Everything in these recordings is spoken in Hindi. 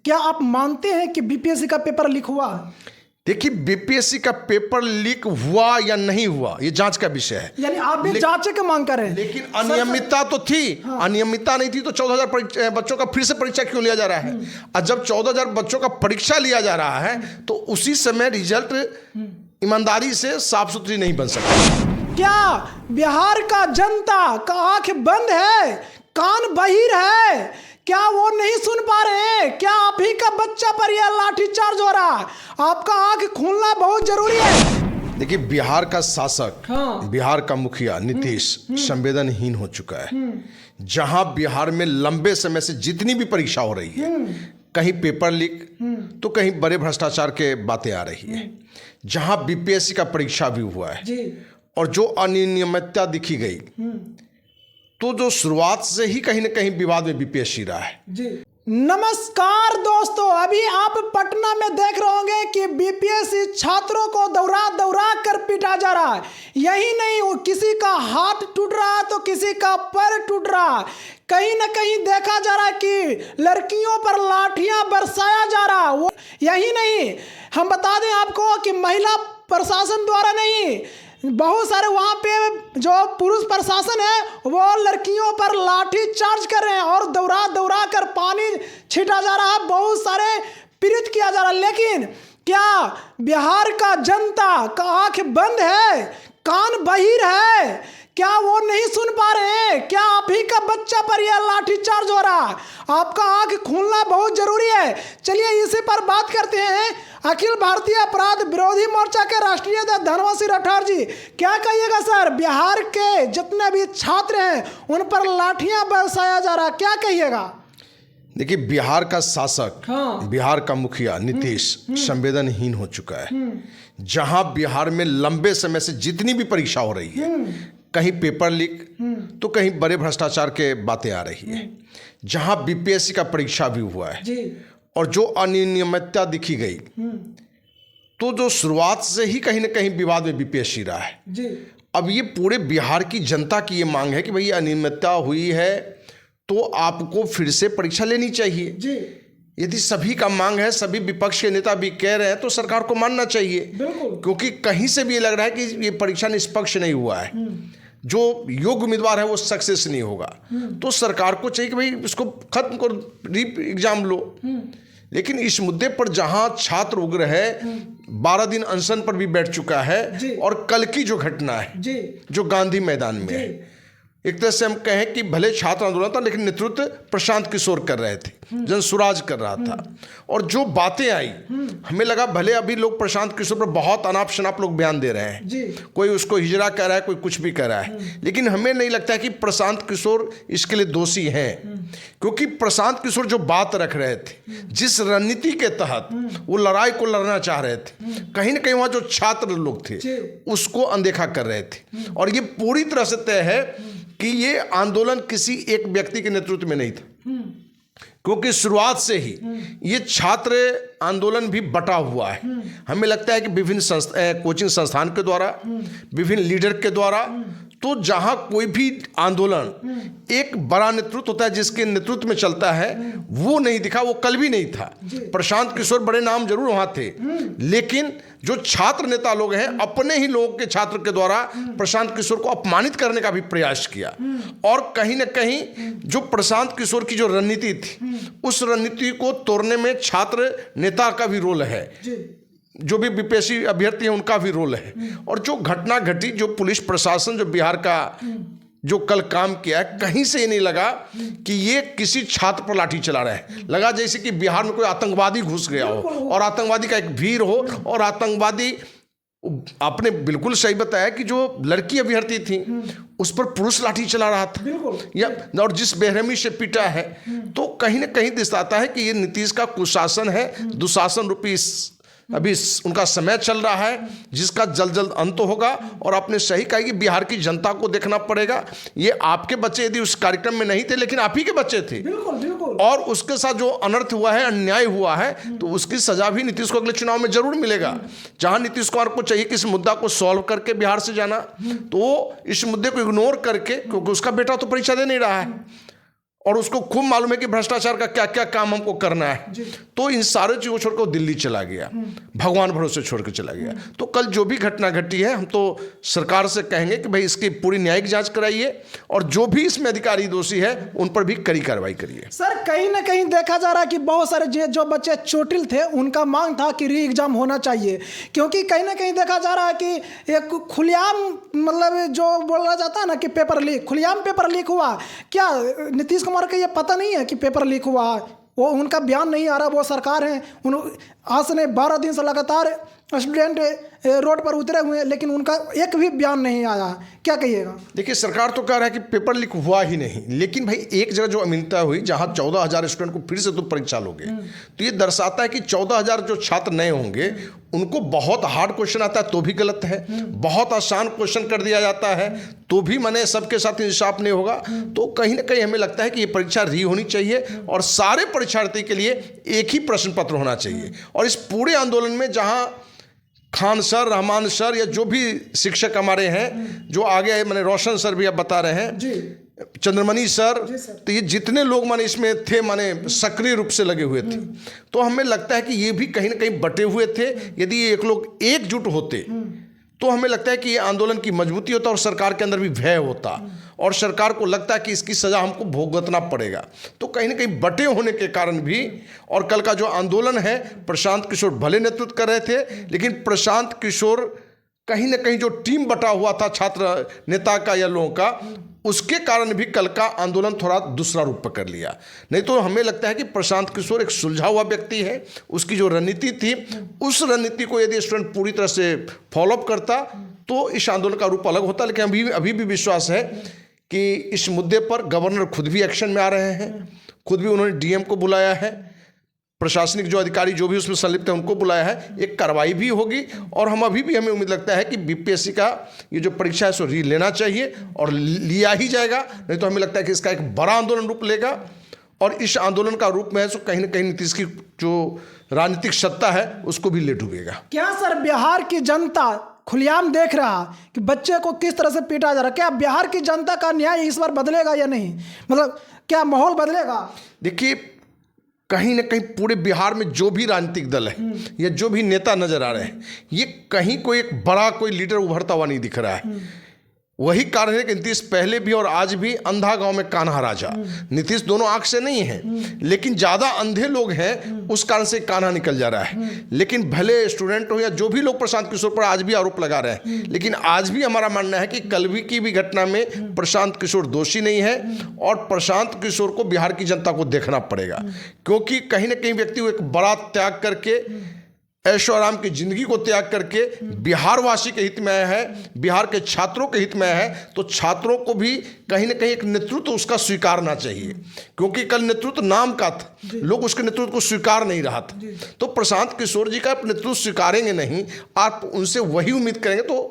क्या आप मानते हैं कि बीपीएससी का पेपर लीक हुआ? देखिए, बीपीएससी का पेपर लीक हुआ या नहीं हुआ ये जांच का विषय है। यानी आप भी जांच की मांग कर रहे हैं। लेकिन अनियमितता तो थी। हाँ। अनियमितता नहीं थी तो 14,000 बच्चों का फिर से परीक्षा क्यों लिया जा रहा है? और जब 14,000 बच्चों का परीक्षा लिया जा रहा है तो उसी समय रिजल्ट ईमानदारी से साफ सुथरी नहीं बन सकता। क्या बिहार का जनता का आंख बंद है, कान बहिर है? क्या वो नहीं सुन पा रहे हैं? क्या आप ही का बच्चा पर यह लाठीचार्ज हो रहा है? आपका आंख खोलना बहुत जरूरी है। देखिए, बिहार का शासक, हाँ। बिहार का मुखिया नीतीश संवेदनहीन हो चुका है। जहां बिहार में लंबे समय से जितनी भी परीक्षा हो रही है, कहीं पेपर लीक तो कहीं बड़े भ्रष्टाचार के बातें आ रही है। जहां बीपीएससी का परीक्षा भी हुआ है जी। और जो अनियमितता दिखी गई तो जो शुरुआत से ही कहीं ना कहीं विवाद में बीपीएससी रहा है। जी। नमस्कार दोस्तों, अभी आप पटना में देख रहे होंगे कि बीपीएससी छात्रों को दौरा दौरा कर पीटा जा रहा है। यही नहीं, वो किसी का हाथ टूट रहा है तो किसी का पैर टूट रहा है। कहीं ना कहीं देखा जा रहा है कि लड़कियों पर लाठियां बरसाया जा रहा है। वो यही नहीं, हम बता दें आपको कि महिला प्रशासन द्वारा नहीं, बहुत सारे वहाँ पे जो पुरुष प्रशासन है वो लड़कियों पर लाठी चार्ज कर रहे हैं और दौरा दौरा कर पानी छीटा जा रहा है, बहुत सारे पीड़ित किया जा रहा है। लेकिन क्या बिहार का जनता का आंख बंद है, कान बहिर है? क्या वो नहीं सुन पा रहे हैं? क्या आप ही का बच्चा पर यह लाठीचार्ज हो रहा है? आपका आंख खोलना बहुत जरूरी है। चलिए इसी पर बात करते हैं। अखिल भारतीय अपराध विरोधी मोर्चा के राष्ट्रीय अध्यक्ष धनवंत सिंह राठौर जी, क्या कहिएगा सर? बिहार के जितने भी छात्र हैं उन पर लाठियां बरसाया जा रहा है, क्या कहिएगा? देखिए, बिहार का शासक, हाँ। बिहार का मुखिया नीतीश संवेदनहीन हो चुका है। जहां बिहार में लंबे समय से जितनी भी परीक्षा हो रही है, कहीं पेपर लीक तो कहीं बड़े भ्रष्टाचार के बातें आ रही है। जहां बीपीएससी का परीक्षा भी हुआ है जी। और जो अनियमितता दिखी गई तो जो शुरुआत से ही कहीं ना कहीं विवाद में बीपीएससी रहा है। जी। अब ये पूरे बिहार की जनता की ये मांग है कि भाई अनियमितता हुई है तो आपको फिर से परीक्षा लेनी चाहिए। जी। यदि सभी का मांग है, सभी विपक्ष के नेता भी कह रहे हैं तो सरकार को मानना चाहिए। बिल्कुल। क्योंकि कहीं से भी ये लग रहा है कि ये परीक्षा निष्पक्ष नहीं हुआ है, जो योग्य उम्मीदवार है वो सक्सेस नहीं होगा। तो सरकार को चाहिए कि भाई इसको खत्म करो, री एग्जाम लो। लेकिन इस मुद्दे पर जहां छात्र उग्र है, 12 दिन अनशन पर भी बैठ चुका है, और कल की जो घटना है जी। जो गांधी मैदान में है, एक तरह से हम कहें कि भले छात्र आंदोलन था लेकिन नेतृत्व प्रशांत किशोर कर रहे थे, जन सुराज कर रहा था। और जो बातें आई, हमें लगा भले अभी लोग प्रशांत किशोर पर बहुत अनाप शनाप लोग बयान दे रहे हैं, कोई उसको हिजड़ा कह रहा है, कोई कुछ भी कह रहा है, लेकिन हमें नहीं लगता है कि प्रशांत किशोर इसके लिए दोषी हैं। क्योंकि प्रशांत किशोर जो बात रख रहे थे, जिस रणनीति के तहत वो लड़ाई को लड़ना चाह रहे थे, कहीं ना कहीं वहाँ जो छात्र लोग थे उसको अनदेखा कर रहे थे। और ये पूरी तरह से तय है कि ये आंदोलन किसी एक व्यक्ति के नेतृत्व में नहीं था, क्योंकि शुरुआत से ही ये छात्र आंदोलन भी बटा हुआ है। हमें लगता है कि विभिन्न कोचिंग संस्थान के द्वारा, विभिन्न लीडर के द्वारा, तो जहां कोई भी आंदोलन एक बड़ा नेतृत्व होता है जिसके नेतृत्व में चलता है, वो नहीं दिखा। वो कल भी नहीं था। प्रशांत किशोर बड़े नाम जरूर वहां थे, लेकिन जो छात्र नेता लोग हैं अपने ही लोगों के छात्र के द्वारा प्रशांत किशोर को अपमानित करने का भी प्रयास किया। और कहीं ना कहीं जो प्रशांत किशोर की जो रणनीति थी, उस रणनीति को तोड़ने में छात्र नेता का भी रोल है, जो भी बीपीएससी अभ्यर्थी हैं उनका भी रोल है। और जो घटना घटी, जो पुलिस प्रशासन जो बिहार का जो कल काम किया है, कहीं से ये नहीं लगा कि ये किसी छात्र पर लाठी चला रहा है। लगा जैसे कि बिहार में कोई आतंकवादी घुस गया हो और आतंकवादी का एक वीर हो। और आतंकवादी, आपने बिल्कुल सही बताया कि जो लड़की अभ्यर्थी थी उस पर पुरुष लाठी चला रहा था, या और जिस बेरहमी से पीटा है, तो कहीं ना कहीं दिखाता है कि ये नीतीश का कुशासन है, दुशासन रूपी अभी उनका समय चल रहा है, जिसका जल्द जल्द अंत होगा। और आपने सही कहा कि बिहार की जनता को देखना पड़ेगा। ये आपके बच्चे यदि उस कार्यक्रम में नहीं थे, लेकिन आप ही के बच्चे थे। बिल्कुल, बिल्कुल। और उसके साथ जो अनर्थ हुआ है, अन्याय हुआ है, तो उसकी सजा भी नीतीश को अगले चुनाव में जरूर मिलेगा। जहां नीतीश कुमार को चाहिए कि इस मुद्दा को सॉल्व करके बिहार से जाना, तो इस मुद्दे को इग्नोर करके, क्योंकि उसका बेटा तो परीक्षा दे नहीं रहा है और उसको खूब मालूम है कि भ्रष्टाचार का क्या क्या काम हमको करना है, तो इन सारे चीज़ों छोड़कर वो दिल्ली चला गया, भगवान भरोसे छोड़ कर चला गया। तो कल जो भी घटना घटी है, हम तो सरकार से कहेंगे कि भाई इसकी पूरी न्यायिक जांच कराइए और जो भी इसमें अधिकारी दोषी है उन पर भी कड़ी कार्रवाई करिए। सर कहीं ना कहीं देखा जा रहा है कि बहुत सारे जो बच्चे चोटिल थे उनका मांग था कि री एग्जाम होना चाहिए, क्योंकि कहीं ना कहीं देखा जा रहा है कि एक खुलेआम मतलब जो बोला जाता है ना कि पेपर लीक, खुलेआम पेपर लीक हुआ। क्या नीतीश कुमार को ये पता नहीं है कि पेपर लीक हुआ? वो उनका बयान नहीं आ रहा, वो सरकार है, आज से 12 दिन से लगातार स्टूडेंट रोड पर उतरे हुए हैं, लेकिन उनका एक भी बयान नहीं आया। क्या कहिएगा? देखिए, सरकार तो कह रहा है कि पेपर लीक हुआ ही नहीं, लेकिन भाई एक जगह जो अमीनता हुई जहां 14,000 स्टूडेंट को फिर से तो परीक्षा लोगे, तो ये दर्शाता है कि 14,000 जो छात्र नए होंगे उनको बहुत हार्ड क्वेश्चन आता है तो भी गलत है, बहुत आसान क्वेश्चन कर दिया जाता है तो भी माने सबके साथ इंसाफ नहीं होगा। तो कहीं ना कहीं हमें लगता है कि ये परीक्षा री होनी चाहिए और सारे परीक्षार्थी के लिए एक ही प्रश्न पत्र होना चाहिए। और इस पूरे आंदोलन में जहां खान सर, रहमान सर या जो भी शिक्षक हमारे हैं जो आगे आए, मैंने रोशन सर भी अब बता रहे हैं, चंद्रमणि सर, तो ये जितने लोग माने इसमें थे माने सक्रिय रूप से लगे हुए थे, तो हमें लगता है कि ये भी कहीं ना कहीं बटे हुए थे। यदि ये एक लोग एकजुट होते तो हमें लगता है कि ये आंदोलन की मजबूती होता और सरकार के अंदर भी भय होता और सरकार को लगता है कि इसकी सजा हमको भुगतना पड़ेगा। तो कहीं ना कहीं बटे होने के कारण भी, और कल का जो आंदोलन है प्रशांत किशोर भले नेतृत्व कर रहे थे, लेकिन प्रशांत किशोर कहीं ना कहीं जो टीम बटा हुआ था छात्र नेता का या लोगों का, उसके कारण भी कल का आंदोलन थोड़ा दूसरा रूप पकड़ लिया। नहीं तो हमें लगता है कि प्रशांत किशोर एक सुलझा हुआ व्यक्ति है, उसकी जो रणनीति थी उस रणनीति को यदि स्टूडेंट पूरी तरह से फॉलोअप करता तो इस आंदोलन का रूप अलग होता। लेकिन अभी भी विश्वास है कि इस मुद्दे पर गवर्नर खुद भी एक्शन में आ रहे हैं, खुद भी उन्होंने डीएम को बुलाया है, प्रशासनिक जो अधिकारी जो भी उसमें संलिप्त है उनको बुलाया है, एक कार्रवाई भी होगी। और हमें उम्मीद लगता है कि बीपीएससी का ये जो परीक्षा है सो री लेना चाहिए और लिया ही जाएगा, नहीं तो हमें लगता है कि इसका एक बड़ा आंदोलन रूप लेगा और इस आंदोलन का रूप में है सो कहीं ना कहीं नीतीश की जो राजनीतिक सत्ता है उसको भी ले डूबेगा। क्या सर बिहार की जनता खुलेआम देख रहा कि बच्चे को किस तरह से पीटा जा रहा है? क्या बिहार की जनता का न्याय इस बार बदलेगा या नहीं? मतलब क्या माहौल बदलेगा? देखिए, कहीं ना कहीं पूरे बिहार में जो भी राजनीतिक दल है या जो भी नेता नजर आ रहे हैं, ये कहीं कोई एक बड़ा कोई लीडर उभरता हुआ नहीं दिख रहा है। वही कारण है कि नीतीश पहले भी और आज भी अंधा गांव में कान्हा राजा। नीतीश दोनों आंख से नहीं है, लेकिन ज्यादा अंधे लोग हैं उस कारण से कान्हा निकल जा रहा है। लेकिन भले स्टूडेंट हो या जो भी लोग प्रशांत किशोर पर आज भी आरोप लगा रहे हैं, लेकिन आज भी हमारा मानना है कि कल की भी घटना में प्रशांत किशोर दोषी नहीं है और प्रशांत किशोर को बिहार की जनता को देखना पड़ेगा, क्योंकि कहीं ना कहीं व्यक्ति एक बड़ा त्याग करके, ऐशो आराम की जिंदगी को त्याग करके बिहारवासी के हित में आया है, बिहार के छात्रों के हित में आया है। तो छात्रों को भी कहीं ना कहीं एक नेतृत्व उसका स्वीकारना चाहिए, क्योंकि कल नेतृत्व नाम का था, लोग उसके नेतृत्व को स्वीकार नहीं रहा था। तो प्रशांत किशोर जी का नेतृत्व स्वीकारेंगे नहीं, आप उनसे वही उम्मीद करेंगे तो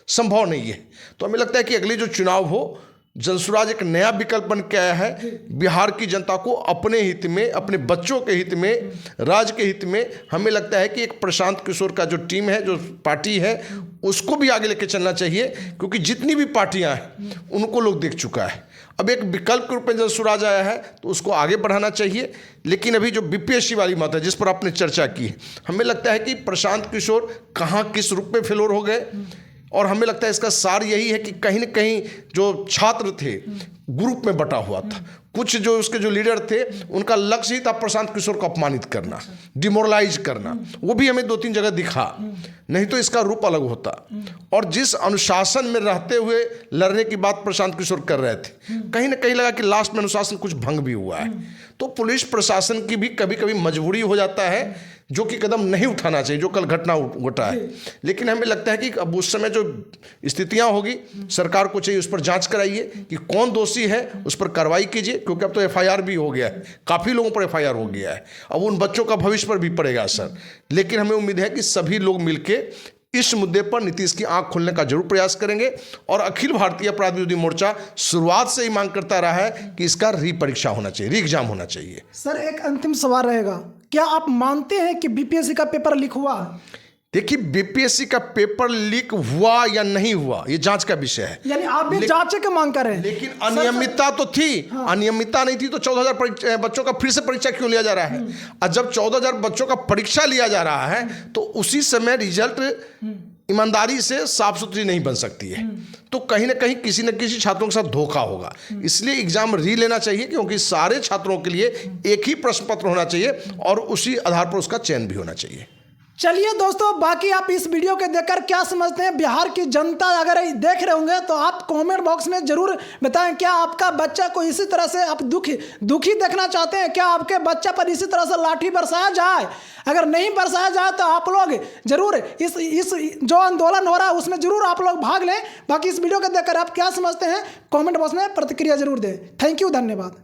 संभव नहीं है। तो हमें लगता है कि अगले जो चुनाव हो, जनसुराज एक नया विकल्प बन के आया है। बिहार की जनता को अपने हित में, अपने बच्चों के हित में, राज्य के हित में, हमें लगता है कि एक प्रशांत किशोर का जो टीम है, जो पार्टी है, उसको भी आगे लेके चलना चाहिए, क्योंकि जितनी भी पार्टियां हैं उनको लोग देख चुका है। अब एक विकल्प के रूप में जनसुराज आया है तो उसको आगे बढ़ाना चाहिए। लेकिन अभी जो बीपीएससी वाली बात है जिस पर आपने चर्चा की, हमें लगता है कि प्रशांत किशोर कहाँ किस रूप में फेलोर हो गए, और हमें लगता है इसका सार यही है कि कहीं न कहीं जो छात्र थे ग्रुप में बटा हुआ था, कुछ जो उसके जो लीडर थे उनका लक्ष्य ही था प्रशांत किशोर को अपमानित करना, डिमोरलाइज करना। वो भी हमें 2-3 जगह दिखा, नहीं तो इसका रूप अलग होता। और जिस अनुशासन में रहते हुए लड़ने की बात प्रशांत किशोर कर रहे थे, कहीं ना कहीं लगा कि लास्ट में अनुशासन कुछ भंग भी हुआ है। तो पुलिस प्रशासन की भी कभी कभी मजबूरी हो जाता है जो कि कदम नहीं उठाना चाहिए, जो कल घटना घटा है। लेकिन हमें लगता है कि अब उस समय जो स्थितियां होगी, सरकार को चाहिए उस पर जांच कराइए कि कौन दोषी है, उस पर कार्रवाई कीजिए, क्योंकि अब तो एफआईआर भी हो गया है, काफ़ी लोगों पर एफआईआर हो गया है। अब उन बच्चों का भविष्य पर भी पड़ेगा असर। लेकिन हमें उम्मीद है कि सभी लोग मिलकर इस मुद्दे पर नीतीश की आंख खोलने का जरूर प्रयास करेंगे। और अखिल भारतीय अपराध विरोधी मोर्चा शुरुआत से ही मांग करता रहा है कि इसका री परीक्षा होना चाहिए, री एग्जाम होना चाहिए। सर एक अंतिम सवाल रहेगा, क्या आप मानते हैं कि बीपीएससी का पेपर लीक हुआ? देखिए, बीपीएससी का पेपर लीक हुआ या नहीं हुआ ये जांच का विषय है, यानी आप भी जांच की मांग कर रहे हैं। लेकिन अनियमितता तो थी। अनियमितता नहीं थी तो 14,000 बच्चों का फिर से परीक्षा क्यों लिया जा रहा है? और जब 14,000 बच्चों का परीक्षा लिया जा रहा है तो उसी समय रिजल्ट ईमानदारी से साफ सुथरी नहीं बन सकती है, तो कहीं ना कहीं किसी न किसी छात्रों के साथ धोखा होगा। इसलिए एग्जाम री लेना चाहिए, क्योंकि सारे छात्रों के लिए एक ही प्रश्न पत्र होना चाहिए और उसी आधार पर उसका चयन भी होना चाहिए। चलिए दोस्तों, बाकी आप इस वीडियो के देखकर क्या समझते हैं? बिहार की जनता अगर देख रहे होंगे तो आप कमेंट बॉक्स में जरूर बताएं, क्या आपका बच्चा को इसी तरह से आप दुखी देखना चाहते हैं? क्या आपके बच्चा पर इसी तरह से लाठी बरसाया जाए? अगर नहीं बरसाया जाए तो आप लोग जरूर इस जो आंदोलन हो रहा है उसमें जरूर आप लोग भाग लें। बाकी इस वीडियो को देखकर आप क्या समझते हैं कमेंट बॉक्स में प्रतिक्रिया जरूर दें। थैंक यू, धन्यवाद।